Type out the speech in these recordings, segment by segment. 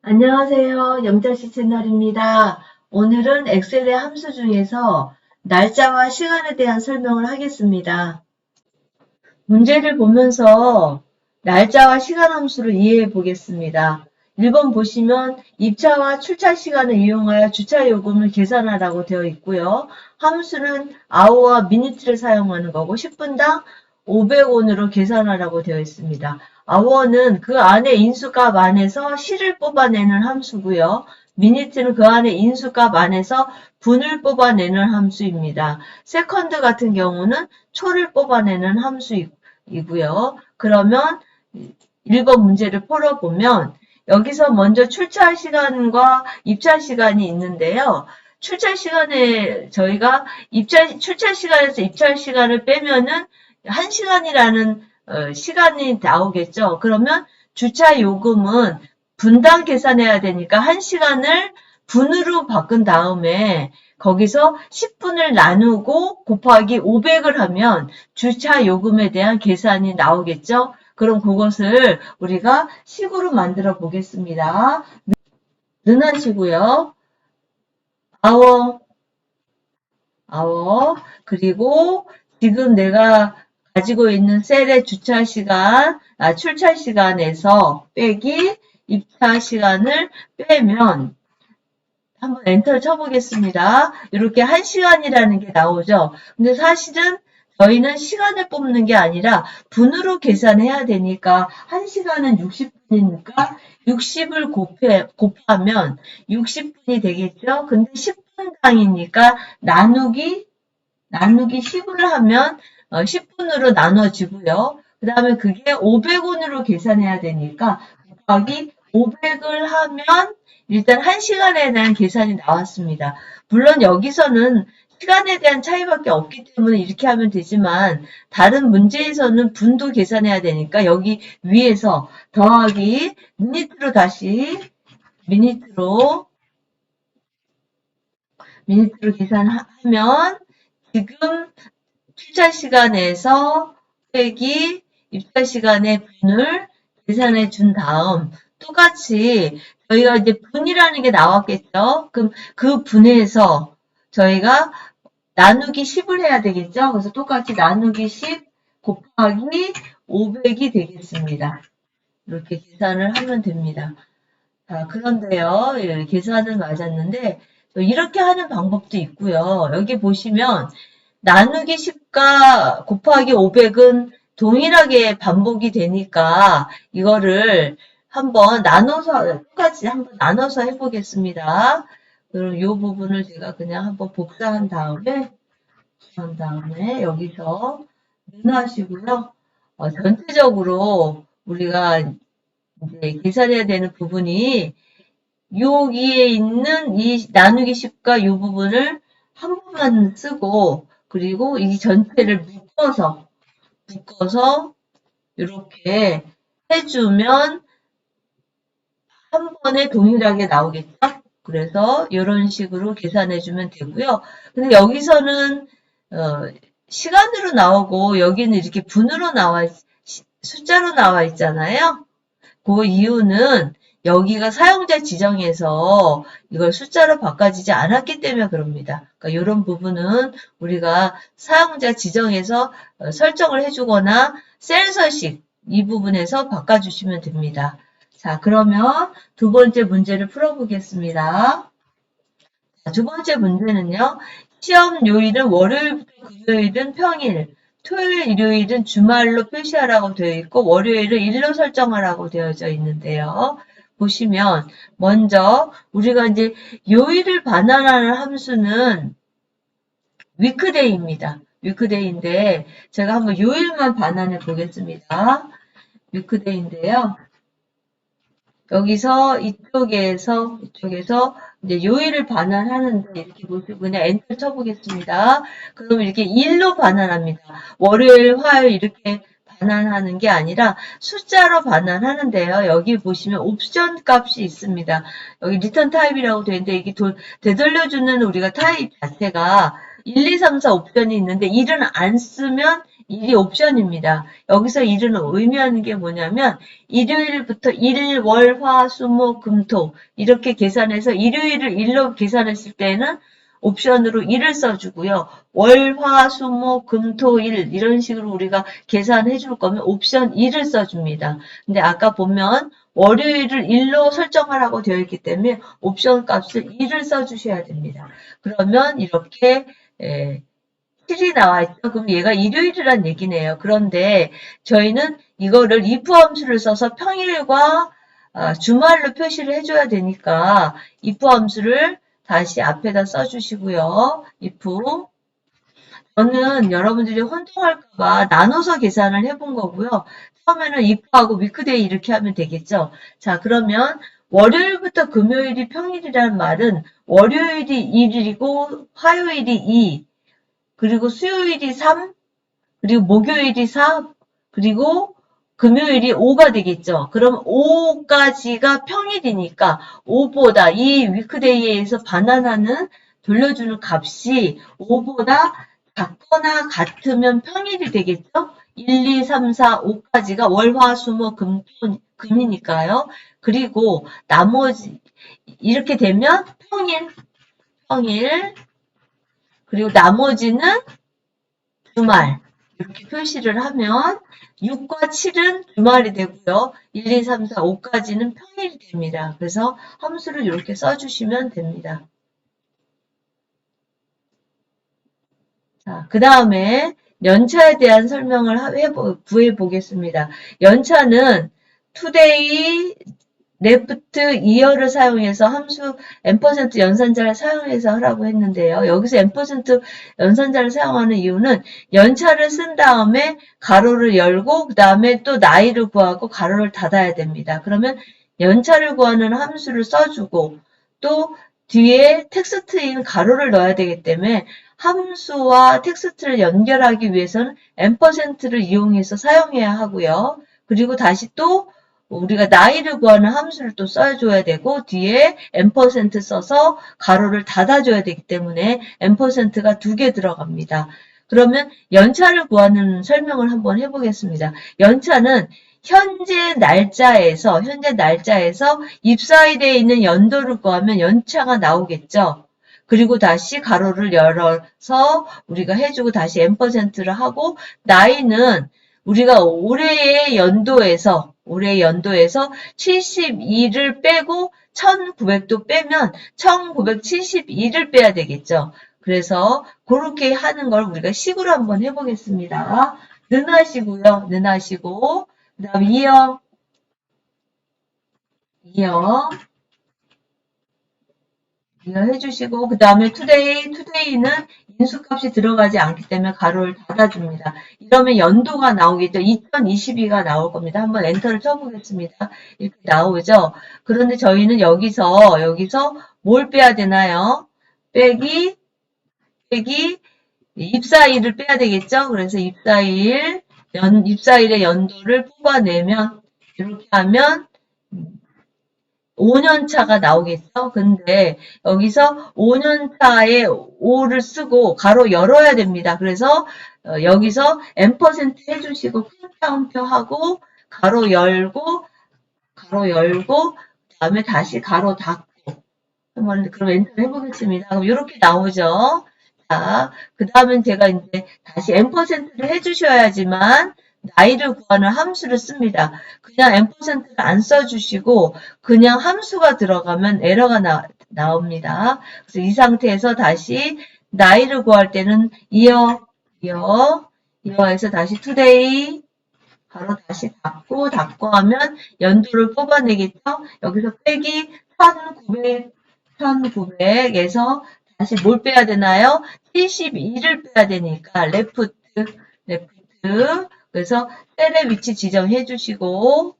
안녕하세요. 영자씨 채널입니다. 오늘은 엑셀의 함수 중에서 날짜와 시간에 대한 설명을 하겠습니다. 문제를 보면서 날짜와 시간 함수를 이해해 보겠습니다. 1번 보시면 입차와 출차 시간을 이용하여 주차 요금을 계산하라고 되어 있고요. 함수는 hour와 minute를 사용하는 거고 10분당 500원으로 계산하라고 되어 있습니다. hour는 그 안에 인수값 안에서 실을 뽑아내는 함수고요. minute는 그 안에 인수값 안에서 분을 뽑아내는 함수입니다. second 같은 경우는 초를 뽑아내는 함수이고요. 그러면 1번 문제를 풀어보면 여기서 먼저 출차 시간과 입차 시간이 있는데요. 출차 시간에 저희가 출차 시간에서 입차 시간을 빼면은 1시간이라는 시간이 나오겠죠. 그러면 주차 요금은 분당 계산해야 되니까 1시간을 분으로 바꾼 다음에 거기서 10분을 나누고 곱하기 500을 하면 주차 요금에 대한 계산이 나오겠죠. 그럼 그것을 우리가 식으로 만들어 보겠습니다. 는 하시고요. 아워, 그리고 지금 내가 가지고 있는 셀의 주차 시간, 출차 시간에서 빼기 입차 시간을 빼면 한번 엔터를 쳐보겠습니다. 이렇게 1시간이라는 게 나오죠. 근데 사실은 저희는 시간을 뽑는 게 아니라 분으로 계산해야 되니까 1시간은 60분이니까 60을 곱하면 60분이 되겠죠. 근데 10분당이니까 나누기 10을 하면 10분으로 나눠지고요. 그 다음에 그게 500원으로 계산해야 되니까 곱하기 500을 하면 일단 1시간에 대한 계산이 나왔습니다. 물론 여기서는 시간에 대한 차이밖에 없기 때문에 이렇게 하면 되지만 다른 문제에서는 분도 계산해야 되니까 여기 위에서 더하기 미니트로 다시 미니트로 계산하면 지금 출차 시간에서 빼기 입차 시간의 분을 계산해 준 다음 똑같이 저희가 이제 분이라는 게 나왔겠죠. 그럼 그 분에서 저희가 나누기 10을 해야 되겠죠. 그래서 똑같이 나누기 10 곱하기 500이 되겠습니다. 이렇게 계산을 하면 됩니다. 자, 그런데요, 예, 계산은 맞았는데 이렇게 하는 방법도 있고요. 여기 보시면 나누기 10과 곱하기 500은 동일하게 반복이 되니까 이거를 한번 나눠서 똑같이 한번 나눠서 해보겠습니다. 그럼 이 부분을 제가 그냥 한번 복사한 다음에 여기서 눈하시고요. 전체적으로 우리가 이제 계산해야 되는 부분이 여기에 있는 이 나누기 10과 이 부분을 한 번만 쓰고 그리고 이 전체를 묶어서 이렇게 해주면 한 번에 동일하게 나오겠죠? 그래서 이런 식으로 계산해주면 되고요. 근데 여기서는 시간으로 나오고 여기는 이렇게 분으로 숫자로 나와 있잖아요. 그 이유는 여기가 사용자 지정에서 이걸 숫자로 바꿔지지 않았기 때문에 그럽니다. 그러니까 이런 부분은 우리가 사용자 지정에서 설정을 해주거나 셀 서식 이 부분에서 바꿔주시면 됩니다. 자, 그러면 두 번째 문제를 풀어보겠습니다. 자, 두 번째 문제는요. 시험 요일은 월요일부터 금요일은 평일, 토요일, 일요일은 주말로 표시하라고 되어 있고 월요일은 일로 설정하라고 되어져 있는데요. 보시면 먼저 우리가 이제 요일을 반환하는 함수는 위크데이입니다. 위크데이인데 제가 한번 요일만 반환해 보겠습니다. 위크데이인데요. 여기서 이쪽에서 이제 요일을 반환하는데 이렇게 보시고 그냥 엔터 쳐보겠습니다. 그럼 이렇게 일로 반환합니다. 월요일, 화요일 이렇게 반환하는 게 아니라 숫자로 반환하는데요. 여기 보시면 옵션 값이 있습니다. 여기 리턴 타입이라고 되어 있는데 이게 되돌려주는 우리가 타입 자체가 1, 2, 3, 4 옵션이 있는데 1은 안 쓰면 일이 옵션입니다. 여기서 일은 의미하는 게 뭐냐면 일요일부터 일, 월, 화, 수, 목, 금, 토 이렇게 계산해서 일요일을 일로 계산했을 때는 옵션으로 일을 써주고요. 월, 화, 수, 목, 금, 토, 일 이런 식으로 우리가 계산해 줄 거면 옵션 2를 써줍니다. 근데 아까 보면 월요일을 일로 설정하라고 되어 있기 때문에 옵션 값을 2를 써주셔야 됩니다. 그러면 이렇게 7이 나와 있죠. 그럼 얘가 일요일이란 얘기네요. 그런데 저희는 이거를 if 함수를 써서 평일과 주말로 표시를 해줘야 되니까 if 함수를 다시 앞에다 써주시고요. if 저는 여러분들이 혼동할까봐 나눠서 계산을 해본 거고요. 처음에는 if하고 weekday 이렇게 하면 되겠죠. 자, 그러면 월요일부터 금요일이 평일이라는 말은 월요일이 1이고 화요일이 2, 그리고 수요일이 3, 그리고 목요일이 4, 그리고 금요일이 5가 되겠죠. 그럼 5까지가 평일이니까 5보다 이 위크데이에서 반환하는 돌려주는 값이 5보다 작거나 같으면 평일이 되겠죠. 1, 2, 3, 4, 5까지가 월, 화, 수, 목, 금, 토, 금이니까요. 그리고 나머지 이렇게 되면 평일, 그리고 나머지는 주말 이렇게 표시를 하면 6과 7은 주말이 되고요. 1, 2, 3, 4, 5까지는 평일이 됩니다. 그래서 함수를 이렇게 써주시면 됩니다. 자, 그 다음에 연차에 대한 설명을 구해 보겠습니다. 연차는 today, left, year를 사용해서 함수 %, 연산자를 사용해서 하라고 했는데요. 여기서 %, 연산자를 사용하는 이유는 연차를 쓴 다음에 가로를 열고 그 다음에 또 나이를 구하고 가로를 닫아야 됩니다. 그러면 연차를 구하는 함수를 써주고 또 뒤에 텍스트인 가로를 넣어야 되기 때문에 함수와 텍스트를 연결하기 위해서는 %를 이용해서 사용해야 하고요. 그리고 다시 또 우리가 나이를 구하는 함수를 또 써줘야 되고 뒤에 %, 써서 가로를 닫아줘야 되기 때문에 %가 2개 들어갑니다. 그러면 연차를 구하는 설명을 한번 해보겠습니다. 연차는 현재 날짜에서 입사일에 있는 연도를 구하면 연차가 나오겠죠. 그리고 다시 가로를 열어서 우리가 해주고 다시 %를 하고 나이는 우리가 올해의 연도에서 72를 빼고 1900도 빼면 1972를 빼야 되겠죠. 그래서 그렇게 하는 걸 우리가 식으로 한번 해보겠습니다. 능하시고요. 능하시고 그 다음 이어 해주시고 그 다음에 today는 인수값이 들어가지 않기 때문에 가로를 닫아줍니다. 이러면 연도가 나오겠죠. 2022가 나올 겁니다. 한번 엔터를 쳐보겠습니다. 이렇게 나오죠. 그런데 저희는 여기서 뭘 빼야 되나요? 빼기 입사일을 빼야 되겠죠. 그래서 입사일의 연도를 뽑아내면 이렇게 하면 5년차가 나오겠죠? 근데 여기서 5년차에 5를 쓰고 가로 열어야 됩니다. 그래서 여기서 %, 해주시고 큰 따옴표 하고 가로 열고 그 다음에 다시 가로 닫고 한번 그럼 엔터 해보겠습니다. 그럼 이렇게 나오죠? 자, 그 다음엔 제가 이제 다시 %를 해주셔야지만 나이를 구하는 함수를 씁니다. 그냥 %를 안 써주시고 그냥 함수가 들어가면 에러가 나옵니다. 그래서 이 상태에서 다시 나이를 구할 때는 이어에서 다시 today 바로 다시 닫고 하면 연도를 뽑아내겠죠. 여기서 빼기 1900에서 다시 뭘 빼야 되나요? 72를 빼야 되니까 left 그래서 셀의 위치 지정해 주시고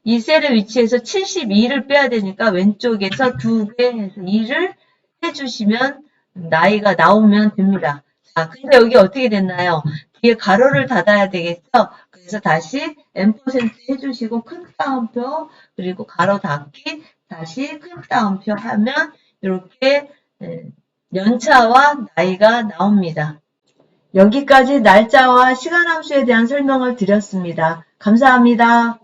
이 셀의 위치에서 72를 빼야 되니까 왼쪽에서 2개 해서 2를 해주시면 나이가 나오면 됩니다. 자, 근데 여기 어떻게 됐나요? 뒤에 가로를 닫아야 되겠죠? 그래서 다시 %, 해주시고 큰 따옴표 그리고 가로 닫기 다시 큰 따옴표 하면 이렇게 연차와 나이가 나옵니다. 여기까지 날짜와 시간 함수에 대한 설명을 드렸습니다. 감사합니다.